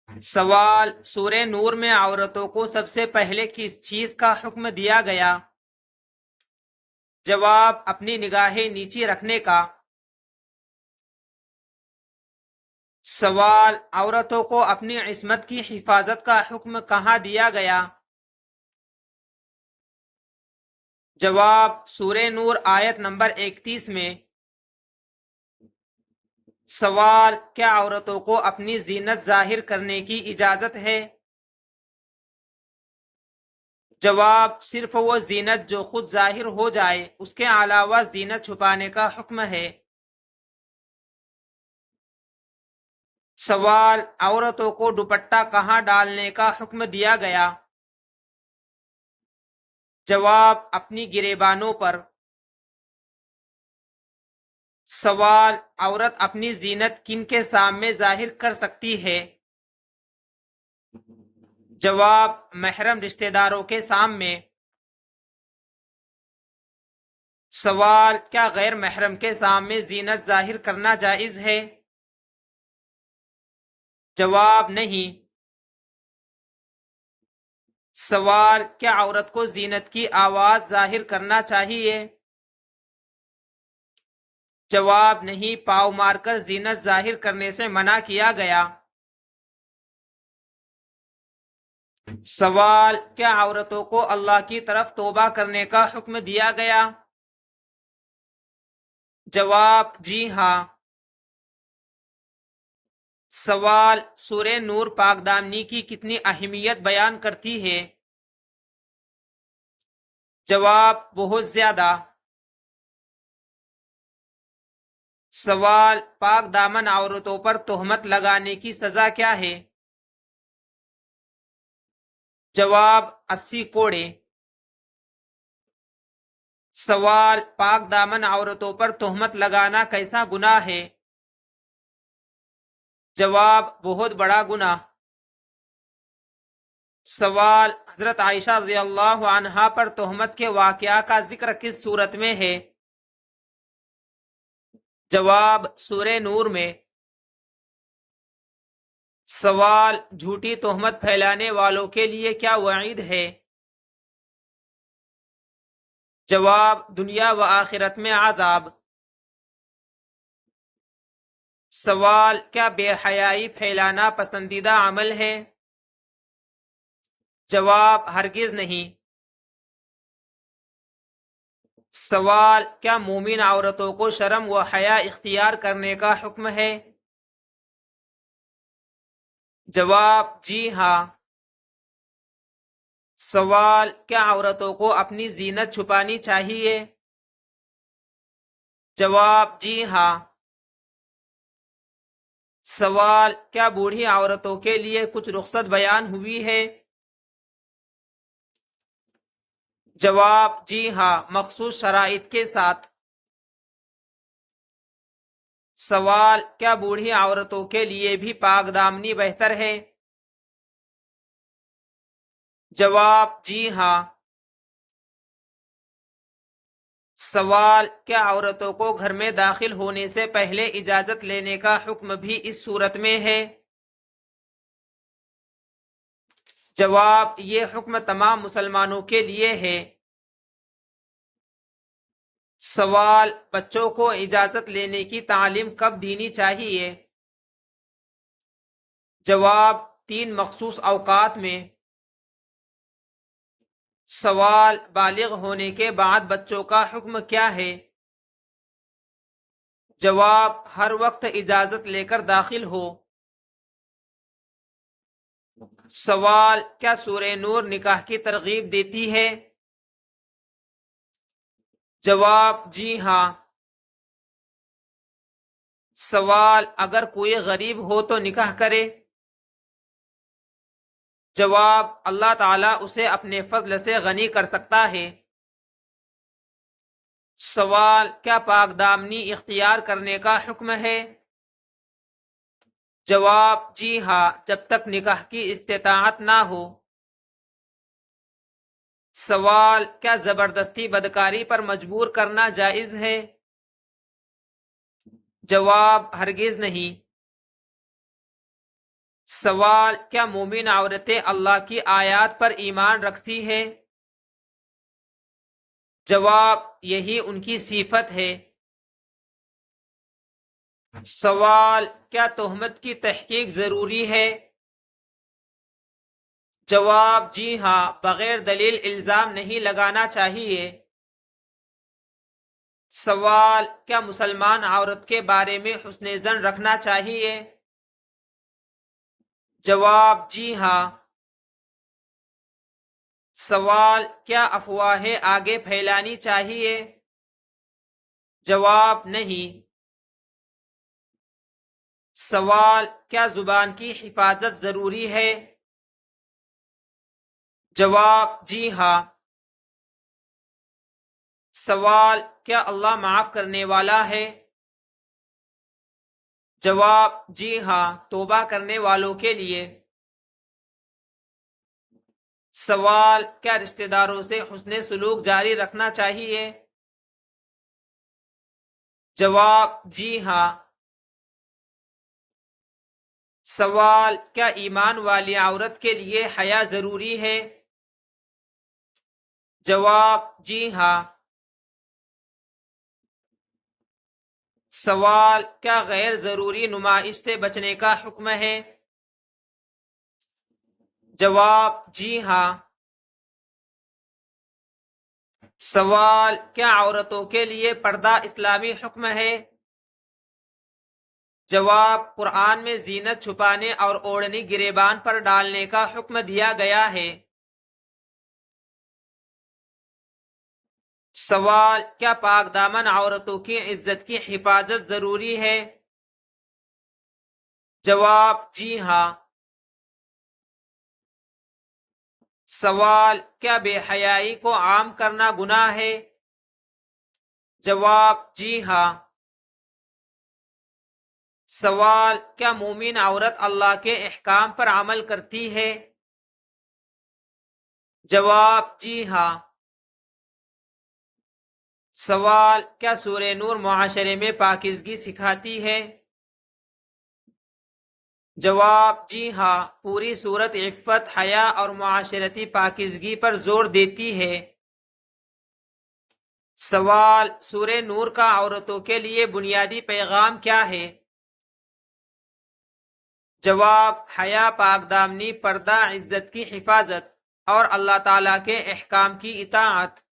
سوال: سورہ نور میں عورتوں کو سب سے پہلے کس چیز کا حکم دیا گیا؟ جواب: اپنی نگاہیں نیچی رکھنے کا۔ سوال: عورتوں کو اپنی عصمت کی حفاظت کا حکم کہاں دیا گیا؟ جواب: سورہ نور آیت نمبر 31 میں۔ سوال: کیا عورتوں کو اپنی زینت ظاہر کرنے کی اجازت ہے؟ جواب: صرف وہ زینت جو خود ظاہر ہو جائے، اس کے علاوہ زینت چھپانے کا حکم ہے۔ سوال: عورتوں کو دوپٹہ کہاں ڈالنے کا حکم دیا گیا؟ جواب: اپنی گریبانوں پر۔ سوال: عورت اپنی زینت کن کے سامنے ظاہر کر سکتی ہے؟ جواب: محرم رشتہ داروں کے سامنے۔ سوال: کیا غیر محرم کے سامنے زینت ظاہر کرنا جائز ہے؟ جواب: نہیں۔ سوال: کیا عورت کو زینت کی آواز ظاہر کرنا چاہیے؟ جواب: نہیں، پاؤں مار کر زینت ظاہر کرنے سے منع کیا گیا۔ سوال: کیا عورتوں کو اللہ کی طرف توبہ کرنے کا حکم دیا گیا؟ جواب: جی ہاں۔ سوال: سورہ نور پاک دامنی کی کتنی اہمیت بیان کرتی ہے؟ جواب: بہت زیادہ۔ سوال: پاک دامن عورتوں پر تہمت لگانے کی سزا کیا ہے؟ جواب: 80 کوڑے۔ سوال: پاک دامن عورتوں پر تہمت لگانا کیسا گناہ ہے؟ جواب: بہت بڑا گناہ۔ سوال: حضرت عائشہ رضی اللہ عنہا پر تہمت کے واقعہ کا ذکر کس صورت میں ہے؟ جواب: سورہ نور میں۔ سوال: جھوٹی تہمت پھیلانے والوں کے لیے کیا وعید ہے؟ جواب: دنیا و آخرت میں عذاب۔ سوال: کیا بے حیائی پھیلانا پسندیدہ عمل ہے؟ جواب: ہرگز نہیں۔ سوال: کیا مومن عورتوں کو شرم و حیا اختیار کرنے کا حکم ہے؟ جواب: جی ہاں۔ سوال: کیا عورتوں کو اپنی زینت چھپانی چاہیے؟ جواب: جی ہاں۔ سوال: کیا بوڑھی عورتوں کے لیے کچھ رخصت بیان ہوئی ہے؟ جواب: جی ہاں، مخصوص شرائط کے ساتھ۔ سوال: کیا بوڑھی عورتوں کے لیے بھی پاک دامنی بہتر ہے؟ جواب: جی ہاں۔ سوال: کیا عورتوں کو گھر میں داخل ہونے سے پہلے اجازت لینے کا حکم بھی اس صورت میں ہے؟ جواب: یہ حکم تمام مسلمانوں کے لیے ہے۔ سوال: بچوں کو اجازت لینے کی تعلیم کب دینی چاہیے؟ جواب: 3 مخصوص اوقات میں۔ سوال: بالغ ہونے کے بعد بچوں کا حکم کیا ہے؟ جواب: ہر وقت اجازت لے کر داخل ہو۔ سوال: کیا سورہ نور نکاح کی ترغیب دیتی ہے؟ جواب: جی ہاں۔ سوال: اگر کوئی غریب ہو تو نکاح کرے؟ جواب: اللہ تعالیٰ اسے اپنے فضل سے غنی کر سکتا ہے۔ سوال: کیا پاک دامنی اختیار کرنے کا حکم ہے؟ جواب: جی ہاں، جب تک نکاح کی استطاعت نہ ہو۔ سوال: کیا زبردستی بدکاری پر مجبور کرنا جائز ہے؟ جواب: ہرگز نہیں۔ سوال: کیا مومن عورتیں اللہ کی آیات پر ایمان رکھتی ہیں؟ جواب: یہی ان کی صفت ہے۔ سوال: کیا تہمت کی تحقیق ضروری ہے؟ جواب: جی ہاں، بغیر دلیل الزام نہیں لگانا چاہیے۔ سوال: کیا مسلمان عورت کے بارے میں حسن ظن رکھنا چاہیے؟ جواب: جی ہاں۔ سوال: کیا افواہیں آگے پھیلانی چاہیے؟ جواب: نہیں۔ سوال: کیا زبان کی حفاظت ضروری ہے؟ جواب: جی ہاں۔ سوال: کیا اللہ معاف کرنے والا ہے؟ جواب: جی ہاں، توبہ کرنے والوں کے لیے۔ سوال: کیا رشتہ داروں سے حسن سلوک جاری رکھنا چاہیے؟ جواب: جی ہاں۔ سوال: کیا ایمان والی عورت کے لیے حیا ضروری ہے؟ جواب: جی ہاں۔ سوال: کیا غیر ضروری نمائش سے بچنے کا حکم ہے؟ جواب: جی ہاں۔ سوال: کیا عورتوں کے لیے پردہ اسلامی حکم ہے؟ جواب: قرآن میں زینت چھپانے اور اوڑھنی گریبان پر ڈالنے کا حکم دیا گیا ہے۔ سوال: کیا پاک دامن عورتوں کی عزت کی حفاظت ضروری ہے؟ جواب: جی ہاں۔ سوال: کیا بے حیائی کو عام کرنا گناہ ہے؟ جواب: جی ہاں۔ سوال: کیا مومن عورت اللہ کے احکام پر عمل کرتی ہے؟ جواب: جی ہاں۔ سوال: کیا سورہ نور معاشرے میں پاکیزگی سکھاتی ہے؟ جواب: جی ہاں، پوری سورت عفت، حیا اور معاشرتی پاکیزگی پر زور دیتی ہے۔ سوال: سورہ نور کا عورتوں کے لیے بنیادی پیغام کیا ہے؟ جواب: حیا، پاک دامنی، پردہ، عزت کی حفاظت اور اللہ تعالیٰ کے احکام کی اطاعت۔